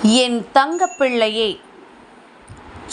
என் தங்கப்பிள்ளையே,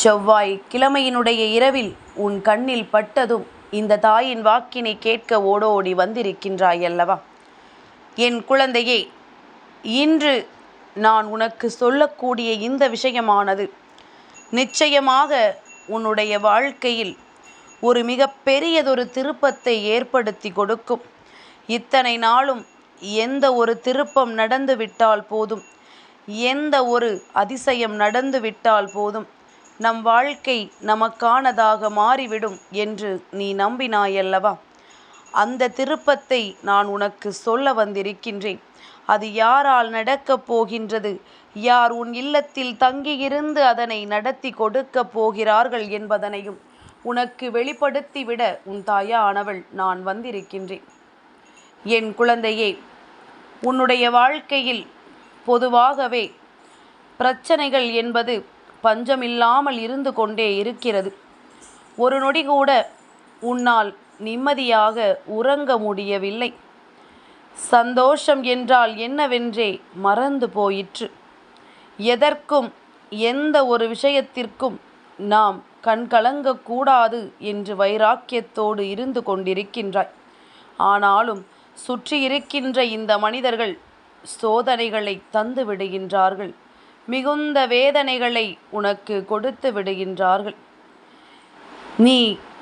செவ்வாய் கிழமையினுடைய இரவில் உன் கண்ணில் பட்டதும் இந்த தாயின் வாக்கினை கேட்க ஓடோடி வந்திருக்கின்றாய் அல்லவா? என் குழந்தையே, இன்று நான் உனக்கு சொல்லக்கூடிய இந்த விஷயமானது நிச்சயமாக உன்னுடைய வாழ்க்கையில் ஒரு மிக பெரியதொரு திருப்பத்தை ஏற்படுத்தி கொடுக்கும். இத்தனை நாளும் எந்த ஒரு திருப்பம் நடந்துவிட்டால் போதும், எந்த ஒரு அதிசயம் நடந்துவிட்டால் போதும், நம் வாழ்க்கை நமக்கானதாக மாறிவிடும் என்று நீ நம்பினாயல்லவா? அந்த திருப்பத்தை நான் உனக்கு சொல்ல வந்திருக்கின்றேன். அது யாரால் நடக்கப் போகின்றது, யார் உன் இல்லத்தில் தங்கியிருந்து அதனை நடத்தி கொடுக்க போகிறார்கள் என்பதனையும் உனக்கு வெளிப்படுத்திவிட உன் தாயானவள் நான் வந்திருக்கின்றேன். என் குழந்தையே, உன்னுடைய வாழ்க்கையில் பொதுவாகவே பிரச்சனைகள் என்பது பஞ்சமில்லாமல் இருந்து கொண்டே இருக்கிறது. ஒரு நொடி கூட உன்னால் நிம்மதியாக உறங்க முடியவில்லை. சந்தோஷம் என்றால் என்னவென்றே மறந்து போயிற்று. எதற்கும் எந்த ஒரு விஷயத்திற்கும் நாம் கண்கலங்கக்கூடாது என்று வைராக்கியத்தோடு இருந்து கொண்டிருக்கின்றாய். ஆனாலும் சுற்றி இருக்கின்ற இந்த மனிதர்கள் சோதனைகளை தந்து விடுகின்றார்கள், மிகுந்த வேதனைகளை உனக்கு கொடுத்து விடுகின்றார்கள். நீ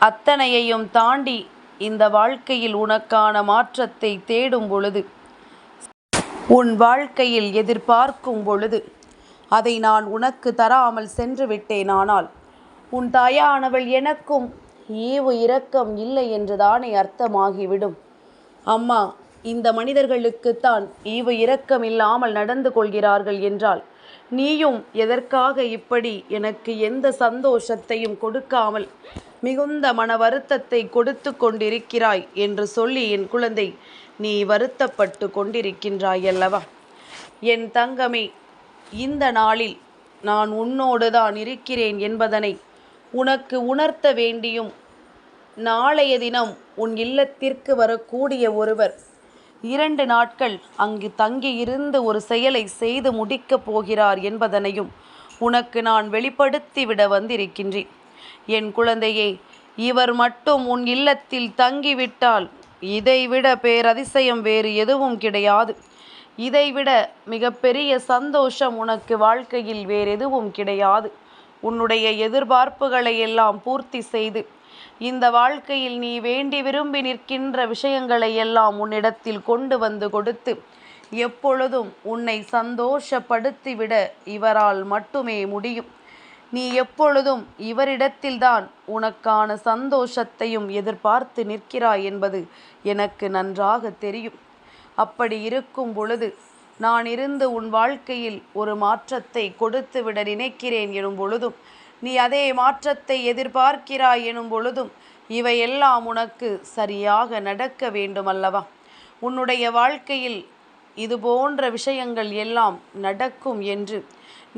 அத்தனையையும் தாண்டி இந்த வாழ்க்கையில் உனக்கான மாற்றத்தை தேடும் பொழுது, உன் வாழ்க்கையில் எதிர்பார்க்கும் பொழுது அதை நான் உனக்கு தராமல் சென்று விட்டேனானால் உன் தாயானவள் எனக்கும் ஈவு இரக்கம் இல்லை என்றுதானே அர்த்தமாகிவிடும். அம்மா, இந்த மனிதர்களுக்குத்தான் ஈவு இரக்கம் இல்லாமல் நடந்து கொள்கிறார்கள் என்றால் நீயும் எதற்காக இப்படி எனக்கு எந்த சந்தோஷத்தையும் கொடுக்காமல் மிகுந்த மன வருத்தத்தை கொடுத்து கொண்டிருக்கிறாய் என்று சொல்லி என் குழந்தை நீ வருத்தப்பட்டு கொண்டிருக்கின்றாய் அல்லவா? என் தங்கமே, இந்த நாளில் நான் உன்னோடு தான் இருக்கிறேன் என்பதனை உனக்கு உணர்த்த வேண்டியும், நாளைய தினம் உன் இல்லத்திற்கு வரக்கூடிய ஒருவர் 2 நாட்கள் அங்கு தங்கியிருந்து ஒரு செயலை செய்து முடிக்கப் போகிறார் என்பதனையும் உனக்கு நான் வெளிப்படுத்திவிட வந்திருக்கின்றேன். என் குழந்தையே, இவர் மட்டும் உன் இல்லத்தில் தங்கிவிட்டால் இதைவிட பேரதிசயம் வேறு எதுவும் கிடையாது. இதைவிட மிகப்பெரிய சந்தோஷம் உனக்கு வாழ்க்கையில் வேறெதுவும் கிடையாது. உன்னுடைய எதிர்பார்ப்புகளை எல்லாம் பூர்த்தி செய்து இந்த வாழ்க்கையில் நீ வேண்டி விரும்பி நிற்கின்ற விஷயங்களை எல்லாம் உன்னிடத்தில் கொண்டு வந்து கொடுத்து எப்பொழுதும் உன்னை சந்தோஷப்படுத்திவிட இவரால் மட்டுமே முடியும். நீ எப்பொழுதும் இவரிடத்தில்தான் உனக்கான சந்தோஷத்தையும் எதிர்பார்த்து நிற்கிறாய் என்பது எனக்கு நன்றாக தெரியும். அப்படி இருக்கும் பொழுது நான் இருந்து உன் வாழ்க்கையில் ஒரு மாற்றத்தை கொடுத்துவிட நினைக்கிறேன் எனும் பொழுதும், நீ அதே மாற்றத்தை எதிர்பார்க்கிறாய் எனும் பொழுதும் இவையெல்லாம் உனக்கு சரியாக நடக்க வேண்டுமல்லவா? உன்னுடைய வாழ்க்கையில் இது போன்ற விஷயங்கள் எல்லாம் நடக்கும் என்று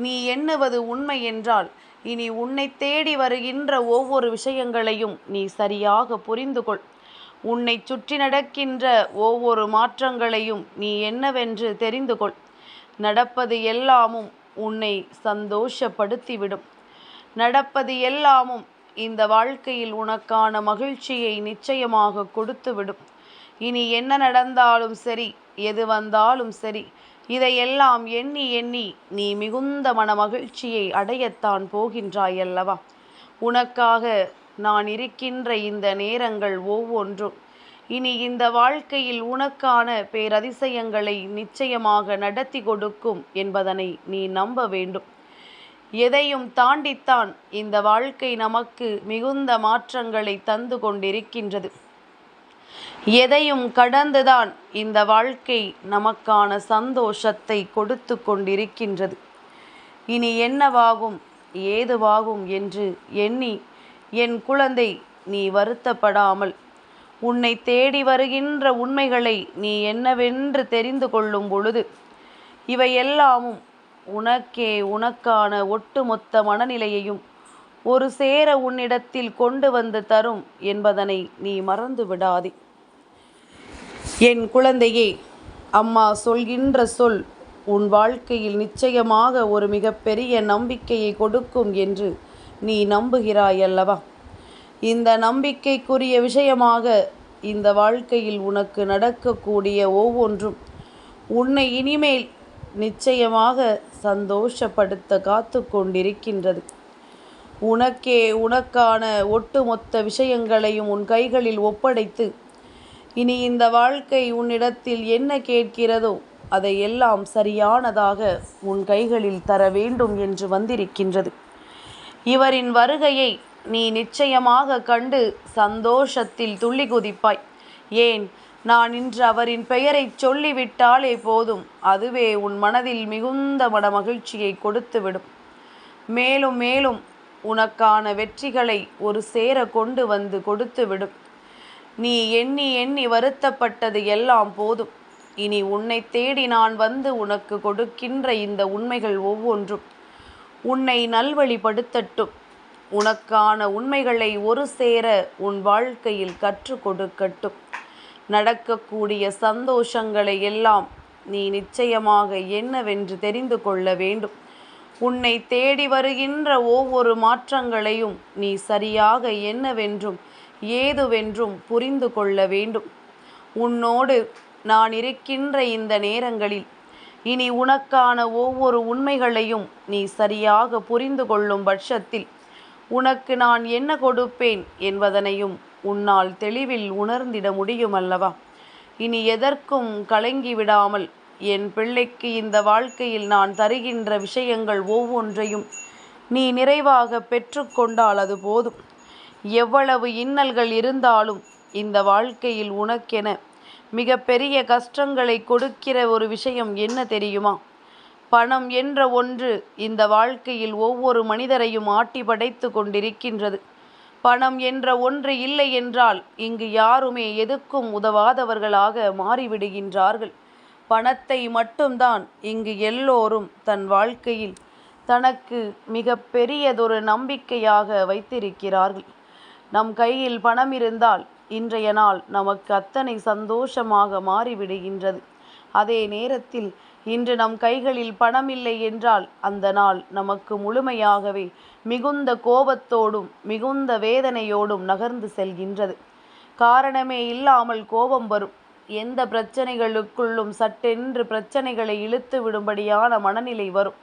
நீ எண்ணுவது உண்மை என்றால், இனி உன்னை தேடி வருகின்ற ஒவ்வொரு விஷயங்களையும் நீ சரியாக புரிந்து கொள். உன்னை சுற்றி நடக்கின்ற ஒவ்வொரு மாற்றங்களையும் நீ என்னவென்று தெரிந்து கொள். நடப்பது எல்லாமும் உன்னை சந்தோஷப்படுத்திவிடும். நடப்பது எல்லாமும் இந்த வாழ்க்கையில் உனக்கான மகிழ்ச்சியை நிச்சயமாக கொடுத்துவிடும். இனி என்ன நடந்தாலும் சரி, எது வந்தாலும் சரி, இதையெல்லாம் எண்ணி எண்ணி நீ மிகுந்த மன மகிழ்ச்சியை அடையத்தான் போகின்றாய் அல்லவா? உனக்காக நான் இருக்கின்ற இந்த நேரங்கள் ஒவ்வொன்றும் இனி இந்த வாழ்க்கையில் உனக்கான பேரதிசயங்களை நிச்சயமாக நடத்தி கொடுக்கும் என்பதனை நீ நம்ப வேண்டும். எதையும் தாண்டித்தான் இந்த வாழ்க்கை நமக்கு மிகுந்த மாற்றங்களை தந்து கொண்டிருக்கின்றது. எதையும் கடந்துதான் இந்த வாழ்க்கை நமக்கான சந்தோஷத்தை கொடுத்து கொண்டிருக்கின்றது. இனி என்னவாகும், ஏதுவாகும் என்று எண்ணி என் குழந்தை நீ வருத்தப்படாமல் உன்னை தேடி வருகின்ற உண்மைகளை நீ என்னவென்று தெரிந்து கொள்ளும் பொழுது இவையெல்லாமும் உனக்கே உனக்கான ஒட்டுமொத்த மனநிலையையும் ஒரு சேர உன்னிடத்தில் கொண்டு வந்து தரும் என்பதனை நீ மறந்து விடாதே. என் குழந்தையே, அம்மா சொல்கின்ற சொல் உன் வாழ்க்கையில் நிச்சயமாக ஒரு மிகப்பெரிய நம்பிக்கையை கொடுக்கும் என்று நீ நம்புகிறாய் அல்லவா? இந்த நம்பிக்கைக்குரிய விஷயமாக இந்த வாழ்க்கையில் உனக்கு நடக்கக்கூடிய ஒவ்வொன்றும் உன்னை இனிமேல் நிச்சயமாக சந்தோஷப்படுத்த காத்து கொண்டிருக்கின்றது. உனக்கே உனக்கான ஒட்டுமொத்த விஷயங்களையும் உன் கைகளில் ஒப்படைத்து இனி இந்த வாழ்க்கை உன்னிடத்தில் என்ன கேட்கிறதோ அதையெல்லாம் சரியானதாக உன் கைகளில் தர வேண்டும் என்று வந்திருக்கின்றது. இவரின் வருகையை நீ நிச்சயமாக கண்டு சந்தோஷத்தில் துள்ளி குதிப்பாய். ஏன், நான் இன்று அவரின் பெயரை சொல்லிவிட்டாலே போதும், அதுவே உன் மனதில் மிகுந்த மனமகிழ்ச்சியை கொடுத்துவிடும். மேலும் மேலும் உனக்கான வெற்றிகளை ஒரு சேர கொண்டு வந்து கொடுத்துவிடும். நீ எண்ணி எண்ணி வருத்தப்பட்டது எல்லாம் போதும். இனி உன்னை தேடி நான் வந்து உனக்கு கொடுக்கின்ற இந்த உண்மைகள் ஒவ்வொன்றும் உன்னை நல்வழிப்படுத்தட்டும். உனக்கான உண்மைகளை ஒரு சேர உன் வாழ்க்கையில் கற்றுக் கொடுக்கட்டும். நடக்கக்கூடிய சந்தோஷங்களை எல்லாம் நீ நிச்சயமாக என்னவென்று தெரிந்து கொள்ள வேண்டும். உன்னை தேடி வருகின்ற ஒவ்வொரு மாற்றங்களையும் நீ சரியாக என்னவென்றும் ஏதுவென்றும் புரிந்து கொள்ள வேண்டும். உன்னோடு நான் இருக்கின்ற இந்த நேரங்களில் இனி உனக்கான ஒவ்வொரு உண்மைகளையும் நீ சரியாக புரிந்து கொள்ளும் பட்சத்தில் உனக்கு நான் என்ன கொடுப்பேன் என்பதனையும் உன்னால் தெளிவில் உணர்ந்திட முடியும் அல்லவா? இனி எதற்கும் கலங்கி விடாமல் என் பிள்ளைக்கு இந்த வாழ்க்கையில் நான் தருகின்ற விஷயங்கள் ஒவ்வொன்றையும் நீ நிறைவாக பெற்றுக்கொண்டால் அது போதும். எவ்வளவு இன்னல்கள் இருந்தாலும் இந்த வாழ்க்கையில் உனக்கென மிக பெரிய கஷ்டங்களை கொடுக்கிற ஒரு விஷயம் என்ன தெரியுமா? பணம் என்ற ஒன்று இந்த வாழ்க்கையில் ஒவ்வொரு மனிதரையும் ஆட்டி படைத்து கொண்டிருக்கின்றது. பணம் என்ற ஒன்று இல்லை என்றால் இங்கு யாருமே எதுக்கும் உதவாதவர்களாக மாறிவிடுகின்றார்கள். பணத்தை மட்டும்தான் இங்கு எல்லோரும் தன் வாழ்க்கையில் தனக்கு மிக பெரியதொரு நம்பிக்கையாக வைத்திருக்கிறார்கள். நம் கையில் பணம் இருந்தால் இன்றைய நாள் நமக்கு அத்தனை சந்தோஷமாக மாறிவிடுகின்றது. அதே நேரத்தில் இன்று நம் கைகளில் பணம் இல்லை என்றால் அந்த நாள் நமக்கு முழுமையாகவே மிகுந்த கோபத்தோடும் மிகுந்த வேதனையோடும் நகர்ந்து செல்கின்றது. காரணமே இல்லாமல் கோபம் வரும். எந்த பிரச்சனைகளுக்குள்ளும் சட்டென்று பிரச்சனைகளை இழுத்து விடும்படியான மனநிலை வரும்.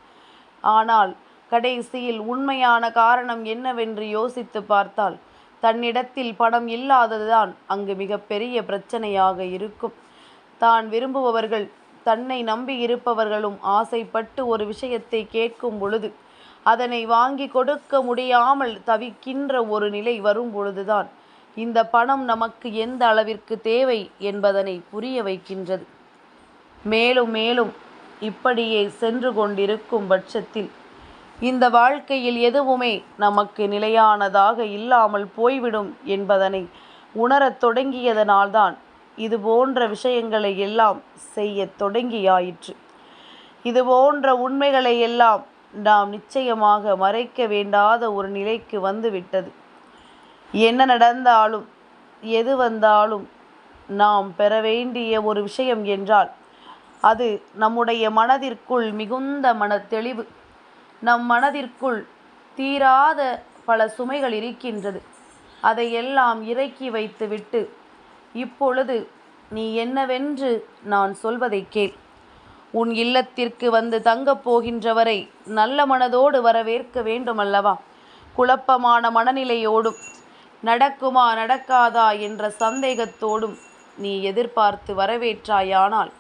ஆனால் கடைசியில் உண்மையான காரணம் என்னவென்று யோசித்து பார்த்தால் தன்னிடத்தில் பணம் இல்லாததுதான் அங்கு மிகப்பெரிய பிரச்சனையாக இருக்கும். தான் விரும்புபவர்கள், தன்னை நம்பி இருப்பவர்களும் ஆசைப்பட்டு ஒரு விஷயத்தை கேட்கும் பொழுது அதனை வாங்கி கொடுக்க முடியாமல் தவிக்கின்ற ஒரு நிலை வரும் பொழுதுதான் இந்த பணம் நமக்கு எந்த அளவிற்கு தேவை என்பதனை புரிய வைக்கின்றது. மேலும் மேலும் இப்படியே சென்று கொண்டிருக்கும் பட்சத்தில் இந்த வாழ்க்கையில் எதுவுமே நமக்கு நிலையானதாக இல்லாமல் போய்விடும் என்பதனை உணரத் தொடங்கியதனால்தான் இது போன்ற விஷயங்களை எல்லாம் செய்ய தொடங்கியாயிற்று. இது போன்ற உண்மைகளை எல்லாம் நாம் நிச்சயமாக மறைக்க வேண்டாத ஒரு நிலைக்கு வந்துவிட்டது. என்ன நடந்தாலும் எது வந்தாலும் நாம் பெற வேண்டிய ஒரு விஷயம் என்றால் அது நம்முடைய மனதிற்குள் மிகுந்த தெளிவு. நம் மனதிற்குள் தீராத பல சுமைகள் இருக்கின்றது. அதையெல்லாம் இறக்கி வைத்துவிட்டு இப்பொழுது நீ என்னவென்று நான் சொல்வதை கேள். உன் இல்லத்திற்கு வந்து தங்கப் போகின்றவரை நல்ல மனதோடு வரவேற்க வேண்டுமல்லவா? குழப்பமான மனநிலையோடும் நடக்குமா நடக்காதா என்ற சந்தேகத்தோடும் நீ எதிர்பார்த்து வரவேற்றாயானால்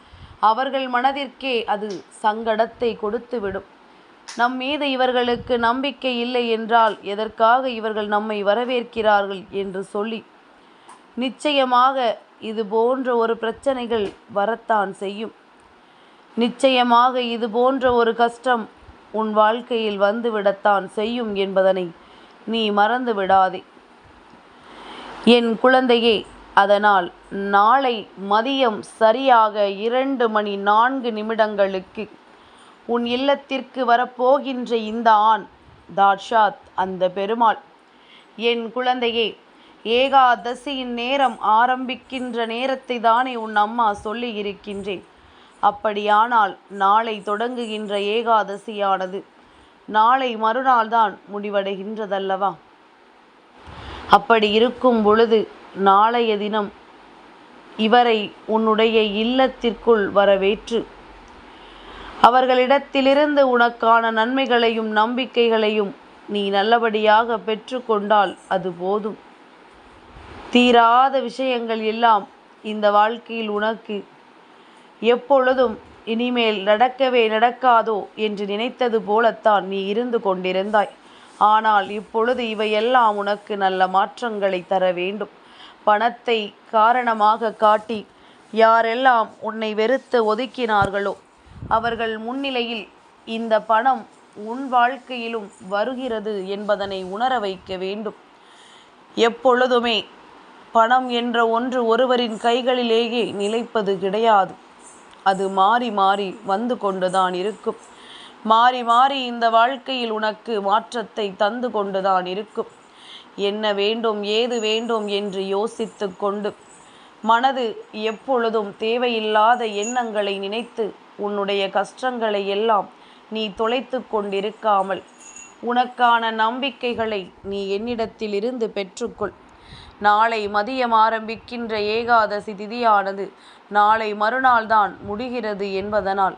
அவர்கள் மனதிற்கே அது சங்கடத்தை கொடுத்துவிடும். நம் மீது இவர்களுக்கு நம்பிக்கை இல்லை என்றால் எதற்காக இவர்கள் நம்மை வரவேற்கிறார்கள் என்று சொல்லி நிச்சயமாக இது போன்ற ஒரு பிரச்சனைகள் வரத்தான் செய்யும். நிச்சயமாக இது போன்ற ஒரு கஷ்டம் உன் வாழ்க்கையில் வந்துவிடத்தான் செய்யும் என்பதனை நீ மறந்து விடாதே என் குழந்தையே. அதனால் நாளை மதியம் சரியாக 2:04 உன் இல்லத்திற்கு வரப்போகின்ற இந்த ஆண் தாட்சாத் அந்த பெருமாள். என் குழந்தையே, ஏகாதசியின் நேரம் ஆரம்பிக்கின்ற நேரத்தை தானே உன் அம்மா சொல்லி இருக்கின்றேன். அப்படியானால் நாளை தொடங்குகின்ற ஏகாதசியானது நாளை மறுநாள்தான் முடிவடைகின்றதல்லவா? அப்படி இருக்கும் பொழுது நாளைய தினம் இவரை உன்னுடைய இல்லத்திற்குள் வரவேற்று அவர்களிடத்திலிருந்து உனக்கான நன்மைகளையும் நம்பிக்கைகளையும் நீ நல்லபடியாக பெற்று கொண்டால் அது போதும். தீராத விஷயங்கள் எல்லாம் இந்த வாழ்க்கையில் உனக்கு எப்பொழுதும் இனிமேல் நடக்கவே நடக்காதோ என்று நினைத்தது போலத்தான் நீ இருந்து கொண்டிருந்தாய். ஆனால் இப்பொழுது இவையெல்லாம் உனக்கு நல்ல மாற்றங்களை தர வேண்டும். பணத்தை காரணமாக காட்டி யாரெல்லாம் உன்னை வெறுத்து ஒதுக்கினார்களோ அவர்கள் முன்னிலையில் இந்த பணம் உன் வாழ்க்கையிலும் வருகிறது என்பதனை உணர வைக்க வேண்டும். எப்பொழுதுமே பணம் என்ற ஒன்று ஒருவரின் கைகளிலேயே நிலைப்பது கிடையாது. அது மாறி மாறி வந்து கொண்டுதான் இருக்கும். மாறி மாறி இந்த வாழ்க்கையில் உனக்கு மாற்றத்தை தந்து கொண்டுதான் இருக்கும். என்ன வேண்டும் ஏது வேண்டும் என்று யோசித்து கொண்டு மனது எப்பொழுதும் தேவையில்லாத எண்ணங்களை நினைத்து உன்னுடைய கஷ்டங்களை எல்லாம் நீ தொலைத்து கொண்டிருக்காமல் உனக்கான நம்பிக்கைகளை நீ என்னிடத்திலிருந்து பெற்றுக்கொள். நாளை மதியம் ஆரம்பிக்கின்ற ஏகாதசி திதியானது நாளை மறுநாள் தான் முடிகிறது என்பதனால்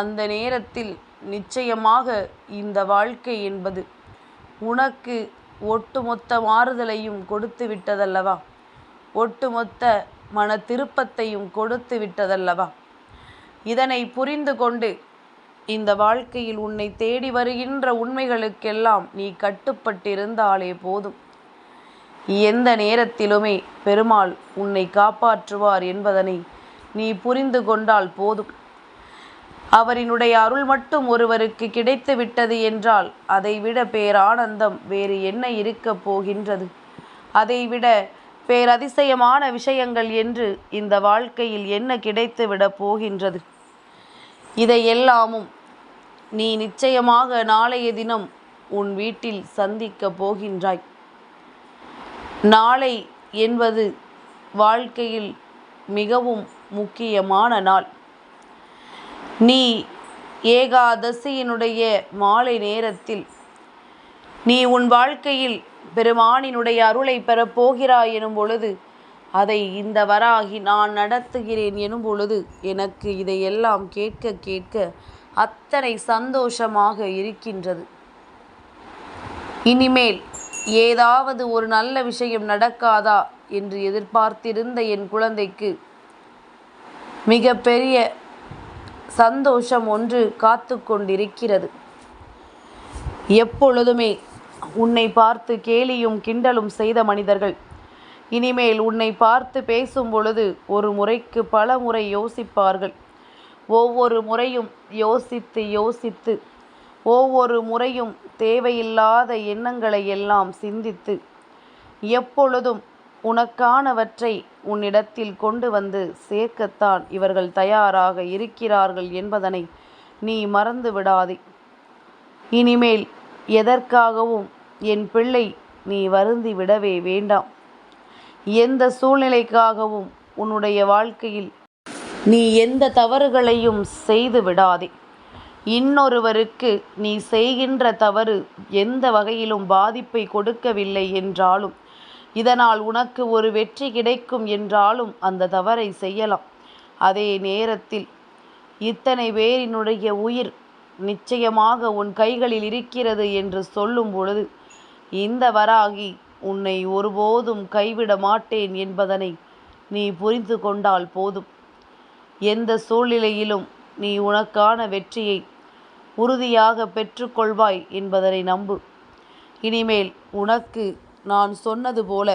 அந்த நேரத்தில் நிச்சயமாக இந்த வாழ்க்கை என்பது உனக்கு ஒட்டுமொத்த மாறுதலையும் கொடுத்து விட்டதல்லவா? ஒட்டுமொத்த மன திருப்பத்தையும் கொடுத்து விட்டதல்லவா? இதனை புரிந்து கொண்டு இந்த வாழ்க்கையில் உன்னை தேடி வருகின்ற உண்மைகளுக்கெல்லாம் நீ கட்டுப்பட்டிருந்தாலே போதும். எந்த நேரத்திலுமே பெருமாள் உன்னை காப்பாற்றுவார் என்பதனை நீ புரிந்து கொண்டால் போதும். அவரினுடைய அருள் மட்டும் ஒருவருக்கு கிடைத்து விட்டது என்றால் அதைவிட பேரானந்தம் வேறு என்ன இருக்கப் போகின்றது? அதைவிட பேரதிசயமான விஷயங்கள் என்று இந்த வாழ்க்கையில் என்ன கிடைத்து விட போகின்றது? இதையெல்லாமும் நீ நிச்சயமாக நாளைய தினம் உன் வீட்டில் சந்திக்க போகின்றாய். நாளை என்பது வாழ்க்கையில் மிகவும் முக்கியமான நாள். நீ ஏகாதசியினுடைய மாலை நேரத்தில் நீ உன் வாழ்க்கையில் பெருமானினுடைய அருளை பெறப்போகிறாய் எனும் பொழுது அதை இந்த வராகி நான் நடத்துகிறேன் எனும் பொழுது எனக்கு இதையெல்லாம் கேட்க கேட்க அத்தனை சந்தோஷமாக இருக்கின்றது. இனிமேல் ஏதாவது ஒரு நல்ல விஷயம் நடக்காதா என்று எதிர்பார்த்திருந்த என் குழந்தைக்கு மிக பெரிய சந்தோஷம் ஒன்று காத்து கொண்டிருக்கிறது. எப்பொழுதுமே உன்னை பார்த்து கேலியும் கிண்டலும் செய்த மனிதர்கள் இனிமேல் உன்னை பார்த்து பேசும் பொழுது ஒரு முறைக்கு பல முறை யோசிப்பார்கள். ஒவ்வொரு முறையும் யோசித்து யோசித்து ஒவ்வொரு முறையும் தேவையில்லாத எண்ணங்களை எல்லாம் சிந்தித்து எப்பொழுதும் உனக்கானவற்றை உன்னிடத்தில் கொண்டு வந்து சேர்க்கத்தான் இவர்கள் தயாராக இருக்கிறார்கள் என்பதனை நீ மறந்து விடாதே. இனிமேல் எதற்காகவும் என் பிள்ளை நீ வருந்தி விடவே வேண்டாம். எந்த சூழ்நிலைக்காகவும் உன்னுடைய வாழ்க்கையில் நீ எந்த தவறுகளையும் செய்து விடாதே. இன்னொருவருக்கு நீ செய்கின்ற தவறு எந்த வகையிலும் பாதிப்பை கொடுக்கவில்லை என்றாலும் இதனால் உனக்கு ஒரு வெற்றி கிடைக்கும் என்றாலும் அந்த தவறை செய்யலாம். அதே நேரத்தில் இத்தனை பேரினுடைய உயிர் நிச்சயமாக உன் கைகளில் இருக்கிறது என்று சொல்லும் பொழுது இந்த வராகி உன்னை ஒருபோதும் கைவிட மாட்டேன் என்பதனை நீ புரிந்து கொண்டால் போதும். எந்த சூழ்நிலையிலும் நீ உனக்கான வெற்றியை உறுதியாக பெற்றுக்கொள்வாய் என்பதனை நம்பு. இனிமேல் உனக்கு நான் சொன்னது போல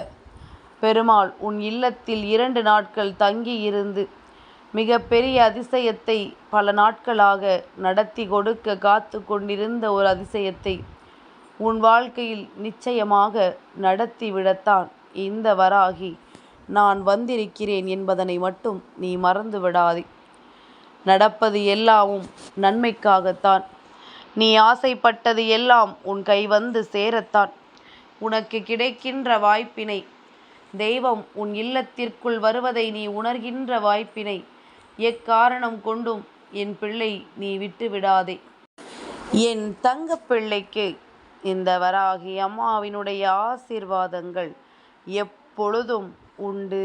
பெருமாள் உன் இல்லத்தில் 2 நாட்கள் தங்கி இருந்து மிக பெரிய அதிசயத்தை பல நாட்களாக நடத்தி கொடுக்க காத்து கொண்டிருந்த ஒரு அதிசயத்தை உன் வாழ்க்கையில் நிச்சயமாக நடத்திவிடத்தான் இந்த வராகி நான் வந்திருக்கிறேன் என்பதனை மட்டும் நீ மறந்து விடாதே. நடப்பது எல்லாமும் நன்மைக்காகத்தான். நீ ஆசைப்பட்டது எல்லாம் உன் கை வந்து சேரத்தான். உனக்கு கிடைக்கின்ற வாய்ப்பினை தெய்வம் உன் இல்லத்திற்குள் வருவதை நீ உணர்கின்ற வாய்ப்பினை எக்காரணம் கொண்டும் என் பிள்ளை நீ விட்டு விடாதே. என் தங்கப்பிள்ளைக்கு இந்த வராகி அம்மாவினுடைய ஆசீர்வாதங்கள் எப்பொழுதும் உண்டு.